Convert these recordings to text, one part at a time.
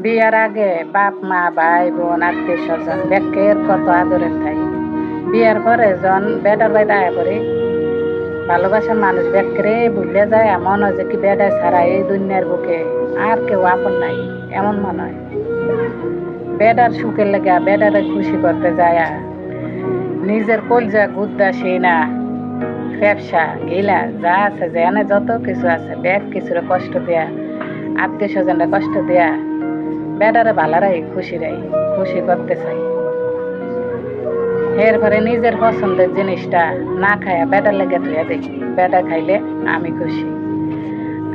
বিয়ার আগে বাপ মা ভাই বোন আত্মীয় স্বজন ব্যাকের কত আদরের থাই। বিয়ার পরে জন বেটার বাড়িতে আয়া পড়ি ভালোবাসার মানুষ ব্যাকরে ভুলে যায়, এমন হয় যে কি বেডা ছাড়া এই দুনিয়ার বুকে আর কেউ আপন নাই, এমন মনে হয়। বেডার সুখের লেগে বেডারে খুশি করতে যায় নিজের কলজা গুদ্দা সেই না ব্যবসা গিলা যা আছে যেনে যত কিছু আছে ব্যাগ কিছুরে কষ্ট দেয়া, আত্মীয় স্বজনরা কষ্ট দেয়া বেডারে ভালারাই খুশি করতে চাই। এরপরে নিজের পছন্দের জিনিসটা না খায়া বেডার লেগে ধুয়ে দিই, বেডা খাইলে আমি খুশি।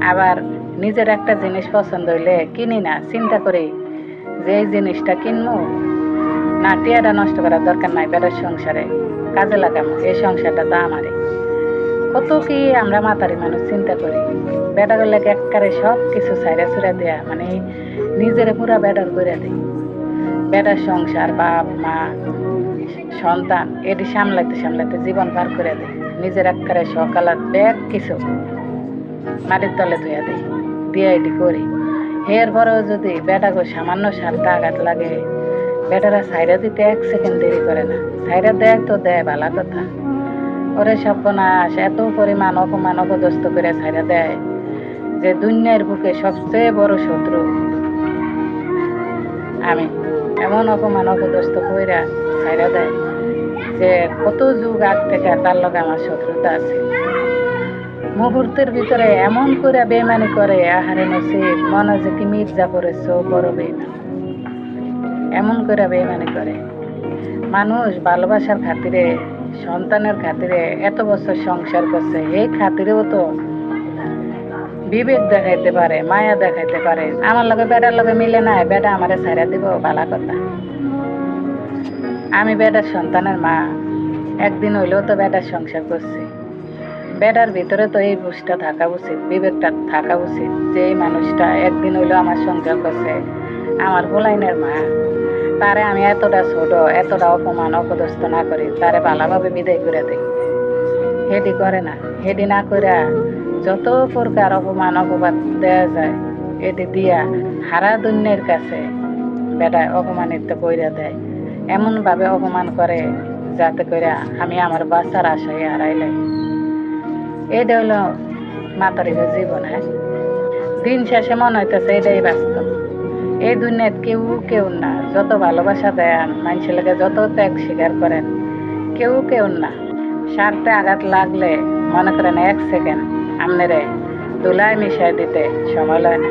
আবার নিজের একটা জিনিস পছন্দ হইলে কিনি না, চিন্তা করি যে এই জিনিসটা কিনবো না টিয়াটা নষ্ট করার দরকার নাই, বেডার সংসারে কাজে লাগাবো, এই সংসারটা তো আমারই। কত কি আমরা মাতারি মানুষ চিন্তা করি, বেডার লেগে একবারে সব কিছু ছাইরা ছুড়া দেয়া, মানে নিজের পুরা বেডার করে দিই। বেডার সংসার বাপ মা সন্তান এটি সামলাইতে জীবন পার করে দেয়। নিজের একবারে সকালাত ব্যাগ কিছু মাটির তলে ধুয়ে দেয়, দিয়ে এটি করি। এরপরেও যদি বেটাকে সামান্য সারটা আঘাত লাগে, বেটারা সাইরা দিতে 1 সেকেন্ড দেরি করে না, সাইরা দেয় তো দেয় ভালো কথা। ওরে সর্বনাশ এত পরিমাণ অপমান অপদস্থ করে সাইরা দেয় যে দুনিয়ার বুকে সবচেয়ে বড় শত্রু আমি। এমন অপমান অপদস্থ কইরা সাইরা দেয় যে কত যুগ আগ থেকে তার লগে আমার শত্রুতা আছে। মুহূর্তের ভিতরে এমন করে বেমানি করে, আহারে নসিব মনে যে কি মির্জা করেছ বড় বেমান, এমন করে বেমানি করে। মানুষ ভালোবাসার খাতিরে সন্তানের খাতিরে এত বছর সংসার করছে, এই খাতিরেও তো বিবেক দেখাইতে পারে, মায়া দেখাইতে পারে। আমার লগে বেটার লগে মিলে না, বেটা আমারে ছাইরা দিব ভালো কথা। আমি বেটার সন্তানের মা, একদিন হইলেও তো বেটার সংসার করছি। বেটার ভিতরে তো এই বুঝটা থাকা উচিত, বিবেকটা থাকা উচিত যে এই মানুষটা একদিন হইলেও আমার সংসার করছে, আমার গোলাইনের মা। তারে আমি এতটা ছোট এতটা অপমান অপদস্থ না করি, তারে ভালোভাবে বিদায় করে দিই। হেডি করে না, হেডি না করে যত প্রকার অপমান অপবাদ দেওয়া যায় এটি দিয়া হারা দুনিয়ার কাছে বেটা অপমানিত কইরা দেয়। এমনভাবে অপমান করে যাতে করে আমি আমার বাচ্চার আশায় হারাইলাই। এটা হলো মাতারির জীবন। দিন শেষে মনে হইতেছে এটাই বাস্তব। এই দুনিয়াত কেউ না, যত ভালোবাসা দেন মানুষের লাগে, যত ত্যাগ স্বীকার করেন, কেউ না। স্বার্থে আঘাত লাগলে মনে করেন 1 সেকেন্ড আপনারে ধুলায় মিশাই দিতে সময় লয় না।